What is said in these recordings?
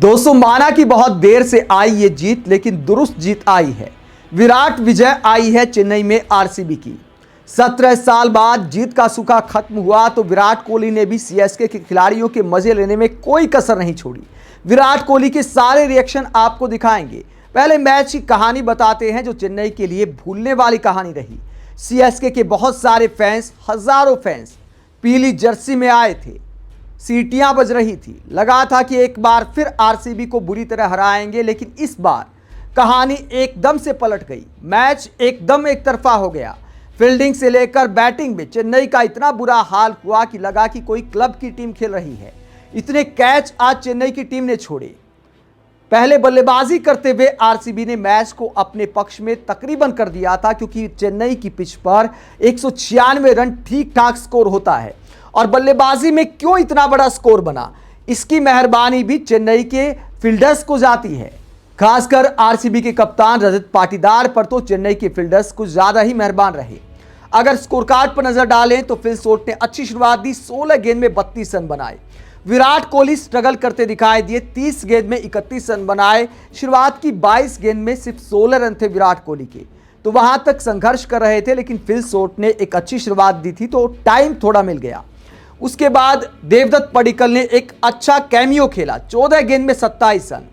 दोस्तों, माना कि बहुत देर से आई ये जीत, लेकिन दुरुस्त जीत आई है। विराट विजय आई है चेन्नई में आरसीबी की। 17 साल बाद जीत का सूखा खत्म हुआ तो विराट कोहली ने भी सीएसके के खिलाड़ियों के मजे लेने में कोई कसर नहीं छोड़ी। विराट कोहली के सारे रिएक्शन आपको दिखाएंगे। पहले मैच की कहानी बताते हैं जो चेन्नई के लिए भूलने वाली कहानी रही। सीएसके के बहुत सारे फैंस, हजारों फैंस पीली जर्सी में आए थे। सीटियां बज रही थी, लगा था कि एक बार फिर आरसीबी को बुरी तरह हराएंगे, लेकिन इस बार कहानी एकदम से पलट गई। मैच एकदम एक तरफा हो गया। फील्डिंग से लेकर बैटिंग में चेन्नई का इतना बुरा हाल हुआ कि लगा कि कोई क्लब की टीम खेल रही है। इतने कैच आज चेन्नई की टीम ने छोड़े। पहले बल्लेबाजी करते हुए आरसीबी ने मैच को अपने पक्ष में तकरीबन कर दिया था, क्योंकि चेन्नई की पिच पर 196 रन ठीक ठाक स्कोर होता है। और बल्लेबाजी में क्यों इतना बड़ा स्कोर बना, इसकी मेहरबानी भी चेन्नई के फील्डर्स को जाती है। खासकर आरसीबी के कप्तान रजत पाटीदार पर तो चेन्नई के फील्डर्स कुछ ज्यादा ही मेहरबान रहे। अगर स्कोर कार्ड पर नजर डालें तो फिल सोट ने अच्छी शुरुआत दी, 16 गेंद में 32 रन बनाए। विराट कोहली स्ट्रगल करते दिखाई दिए, 30 गेंद में 31 रन बनाए। शुरुआत की 22 गेंद में सिर्फ 16 रन थे विराट कोहली के, तो वहां तक संघर्ष कर रहे थे, लेकिन फिल सोट ने एक अच्छी शुरुआत दी थी तो टाइम थोड़ा मिल गया। उसके बाद देवदत्त पडिक्कल ने एक अच्छा कैमियो खेला, 14 गेंद में 27 रन।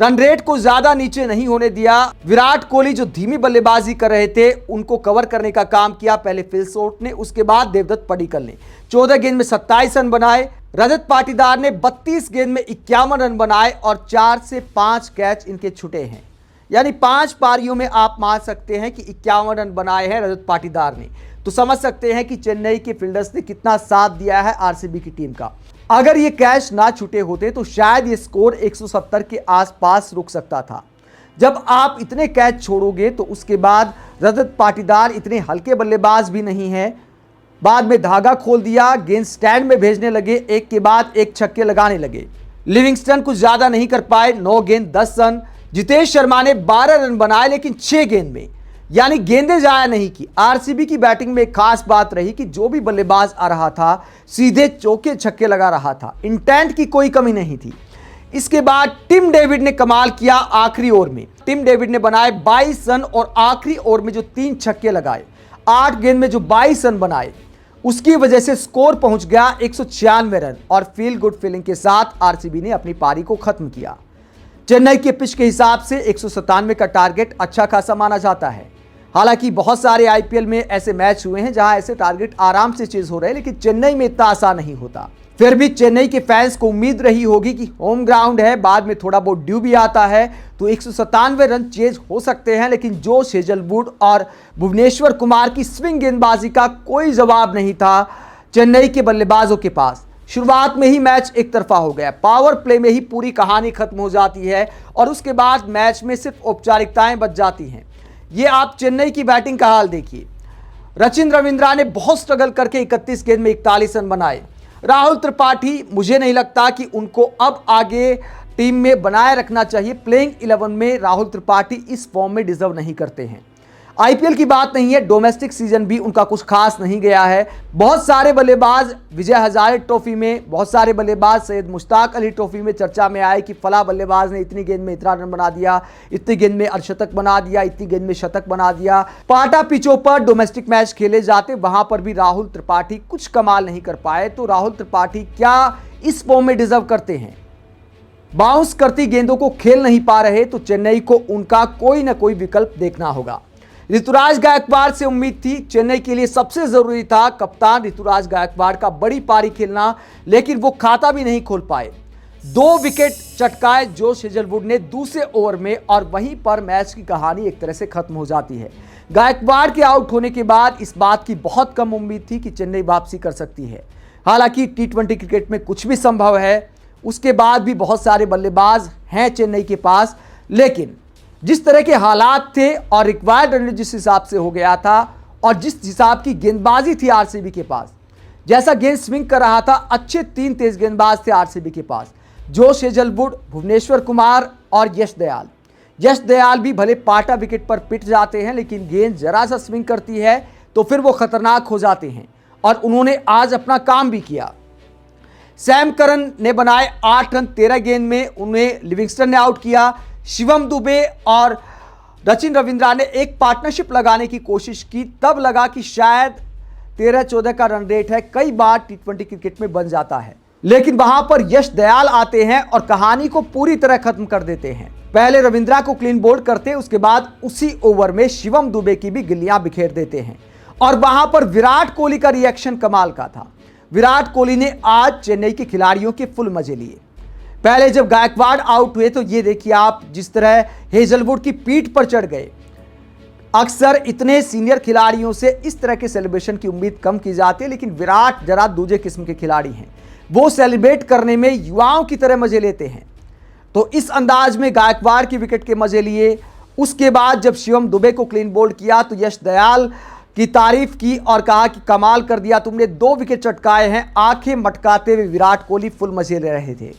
रन रेट को ज्यादा नीचे नहीं होने दिया। विराट कोहली जो धीमी बल्लेबाजी कर रहे थे उनको कवर करने का काम किया, पहले फिल सोट ने, उसके बाद देवदत्त पडिक्कल ने। 14 गेंद में 27 रन बनाए। रजत पाटीदार ने 32 गेंद में 51 रन बनाए और 4 से 5 कैच इनके छूटे हैं। यानी 5 पारियों में आप मान सकते हैं कि 51 रन बनाए हैं रजत पाटीदार ने। तो समझ सकते हैं कि चेन्नई के फील्डर्स ने कितना साथ दिया है आरसीबी की टीम का। अगर ये कैच ना छूटे होते तो शायद ये स्कोर 170 के आसपास रुक सकता था। जब आप इतने कैच छोड़ोगे तो उसके बाद रजत पाटीदार इतने हल्के बल्लेबाज भी नहीं है। बाद में धागा खोल दिया, गेंद स्टैंड में भेजने लगे, एक के बाद एक छक्के लगाने लगे। लिविंगस्टन कुछ ज्यादा नहीं कर पाए, 9 गेंद 10 रन। जितेश शर्मा ने 12 रन बनाए, लेकिन 6 गेंद में, यानी गेंदें जाया नहीं की। आरसीबी की बैटिंग में एक खास बात रही कि जो भी बल्लेबाज आ रहा था सीधे चौके छक्के लगा रहा था, इंटेंट की कोई कमी नहीं थी। इसके बाद टिम डेविड ने कमाल किया आखिरी ओवर में। टिम डेविड ने बनाए 22 रन और आखिरी ओवर में जो 3 छक्के लगाए, 8 गेंद में जो 22 रन बनाए, उसकी वजह से स्कोर पहुंच गया 196 रन और फील गुड फीलिंग के साथ आरसीबी ने अपनी पारी को खत्म किया। चेन्नई के पिच के हिसाब से 197 का टारगेट अच्छा खासा माना जाता है। हालांकि बहुत सारे आईपीएल में ऐसे मैच हुए हैं जहां ऐसे टारगेट आराम से चेज हो रहे हैं, लेकिन चेन्नई में इतना आसान नहीं होता। फिर भी चेन्नई के फैंस को उम्मीद रही होगी कि होम ग्राउंड है, बाद में थोड़ा बहुत ड्यू भी आता है तो 197 रन चेज हो सकते हैं। लेकिन जोश हेजलवुड और भुवनेश्वर कुमार की स्विंग गेंदबाजी का कोई जवाब नहीं था चेन्नई के बल्लेबाजों के पास। शुरुआत में ही मैच एक तरफा हो गया, पावर प्ले में ही पूरी कहानी खत्म हो जाती है और उसके बाद मैच में सिर्फ औपचारिकताएं बच जाती हैं। ये आप चेन्नई की बैटिंग का हाल देखिए। रचिन रविंद्रा ने बहुत स्ट्रगल करके 31 गेंद में 41 रन बनाए। राहुल त्रिपाठी, मुझे नहीं लगता कि उनको अब आगे टीम में बनाए रखना चाहिए। प्लेइंग 11 में राहुल त्रिपाठी इस फॉर्म में डिजर्व नहीं करते हैं। आईपीएल की बात नहीं है, डोमेस्टिक सीजन भी उनका कुछ खास नहीं गया है। बहुत सारे बल्लेबाज विजय हजारे ट्रॉफी में, बहुत सारे बल्लेबाज सैयद मुश्ताक अली ट्रॉफी में चर्चा में आए कि फला बल्लेबाज ने इतनी गेंद में इतना रन बना दिया, इतनी गेंद में अर्धशतक बना दिया, इतनी गेंद में शतक बना दिया। पाटा पिचों पर डोमेस्टिक मैच खेले जाते, वहां पर भी राहुल त्रिपाठी कुछ कमाल नहीं कर पाए। तो राहुल त्रिपाठी क्या इस फॉर्म में डिजर्व करते हैं? बाउंस करती गेंदों को खेल नहीं पा रहे तो चेन्नई को उनका कोई ना कोई विकल्प देखना होगा। ऋतुराज गायकवाड़ से उम्मीद थी, चेन्नई के लिए सबसे जरूरी था कप्तान ऋतुराज गायकवाड़ का बड़ी पारी खेलना, लेकिन वो खाता भी नहीं खोल पाए। 2 विकेट चटकाए जोश हेजलवुड ने दूसरे ओवर में और वहीं पर मैच की कहानी एक तरह से खत्म हो जाती है। गायकवाड़ के आउट होने के बाद इस बात की बहुत कम उम्मीद थी कि चेन्नई वापसी कर सकती है। हालांकि टी20 क्रिकेट में कुछ भी संभव है, उसके बाद भी बहुत सारे बल्लेबाज हैं चेन्नई के पास, लेकिन जिस तरह के हालात थे और रिक्वायर्ड रन जिस हिसाब से हो गया था और जिस हिसाब की गेंदबाजी थी आरसीबी के पास, जैसा गेंद स्विंग कर रहा था, अच्छे 3 तेज गेंदबाज थे आरसीबी के पास, जोश हेजलवुड, भुवनेश्वर कुमार और यश दयाल। यश दयाल भी भले पाटा विकेट पर पिट जाते हैं, लेकिन गेंद जरा सा स्विंग करती है तो फिर वो खतरनाक हो जाते हैं और उन्होंने आज अपना काम भी किया। सैम करन ने बनाए 8 रन 13 गेंद में, उन्हें लिविंगस्टन ने आउट किया। शिवम दुबे और सचिन रविंद्रा ने एक पार्टनरशिप लगाने की कोशिश की, तब लगा कि शायद 13-14 का रन रेट है, कई बार टी20 क्रिकेट में बन जाता है, लेकिन वहां पर यश दयाल आते हैं और कहानी को पूरी तरह खत्म कर देते हैं। पहले रविंद्रा को क्लीन बोल्ड करते, उसके बाद उसी ओवर में शिवम दुबे की भी गिल्लियां बिखेर देते हैं और वहां पर विराट कोहली का रिएक्शन कमाल का था। विराट कोहली ने आज चेन्नई के खिलाड़ियों के फुल मजे लिए। पहले जब गायकवाड़ आउट हुए तो ये देखिए आप, जिस तरह हेजलवुड की पीठ पर चढ़ गए। अक्सर इतने सीनियर खिलाड़ियों से इस तरह के सेलिब्रेशन की उम्मीद कम की जाती है, लेकिन विराट जरा दूसरे किस्म के खिलाड़ी हैं, वो सेलिब्रेट करने में युवाओं की तरह मजे लेते हैं। तो इस अंदाज में गायकवाड़ की विकेट के मजे लिए। उसके बाद जब शिवम दुबे को क्लीन बोल्ड किया तो यश दयाल की तारीफ की और कहा कि कमाल कर दिया तुमने, 2 विकेट चटकाए हैं। आंखें मटकाते हुए विराट कोहली फुल मजे ले रहे थे।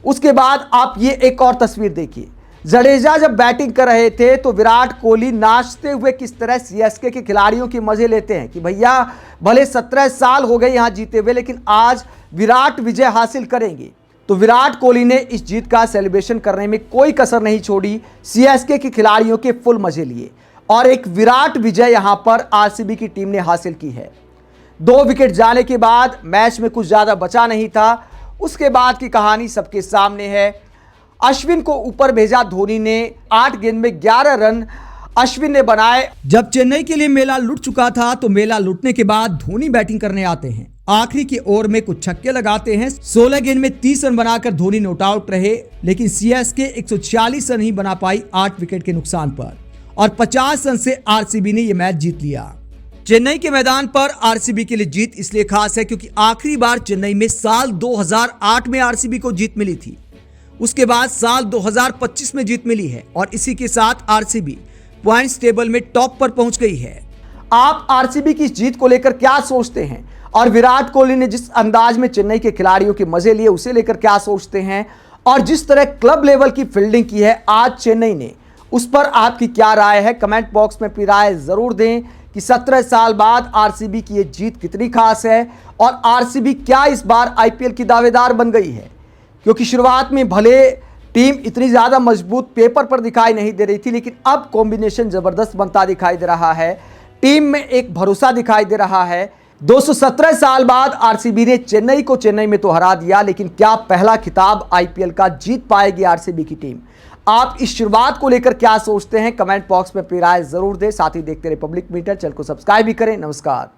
उसके बाद आप ये एक और तस्वीर देखिए, जडेजा जब बैटिंग कर रहे थे तो विराट कोहली नाचते हुए किस तरह सीएसके के खिलाड़ियों के मजे लेते हैं कि भैया भले 17 साल हो गए यहां जीते हुए, लेकिन आज विराट विजय हासिल करेंगे। तो विराट कोहली ने इस जीत का सेलिब्रेशन करने में कोई कसर नहीं छोड़ी, सीएसके के खिलाड़ियों के फुल मजे लिए और एक विराट विजय यहां पर आरसीबी की टीम ने हासिल की है। 2 विकेट जाने के बाद मैच में कुछ ज्यादा बचा नहीं था। उसके बाद की कहानी सबके सामने है। अश्विन को ऊपर भेजा धोनी ने, 8 गेंद में 11 रन अश्विन ने बनाए। जब चेन्नई के लिए मेला लुट चुका था तो मेला लुटने के बाद धोनी बैटिंग करने आते हैं। आखिरी के ओवर में कुछ छक्के लगाते हैं। 16 गेंद में 30 रन बनाकर धोनी नॉट आउट रहे, लेकिन सीएसके 146 रन ही बना पाई 8 विकेट के नुकसान पर और 50 रन से आरसीबी ने यह मैच जीत लिया। चेन्नई के मैदान पर आरसीबी के लिए जीत इसलिए खास है क्योंकि आखिरी बार चेन्नई में साल 2008 में आरसीबी को जीत मिली थी। उसके बाद साल 2025 में जीत मिली है और इसी के साथ आरसीबी पॉइंट्स टेबल में टॉप पर पहुंच गई है। आप आरसीबी की जीत को लेकर क्या सोचते हैं और विराट कोहली ने जिस अंदाज में चेन्नई के खिलाड़ियों के मजे लिए उसे लेकर क्या सोचते हैं, और जिस तरह क्लब लेवल की फील्डिंग की है आज चेन्नई ने, उस पर आपकी क्या राय है? कमेंट बॉक्स में अपनी राय जरूर दें कि 17 साल बाद आरसीबी की ये जीत कितनी खास है और आरसीबी क्या इस बार आईपीएल की दावेदार बन गई है। क्योंकि शुरुआत में भले टीम इतनी ज़्यादा मजबूत पेपर पर दिखाई नहीं दे रही थी, लेकिन अब कॉम्बिनेशन ज़बरदस्त बनता दिखाई दे रहा है। टीम में एक भरोसा दिखाई दे रहा है। 217 साल बाद आरसीबी ने चेन्नई को चेन्नई में तो हरा दिया, लेकिन क्या पहला खिताब आईपीएल का जीत पाएगी आरसीबी की टीम? आप इस शुरुआत को लेकर क्या सोचते हैं? कमेंट बॉक्स में अपनी राय जरूर दें। साथ ही देखते रहे पब्लिक मीटर, चैनल को सब्सक्राइब भी करें। नमस्कार।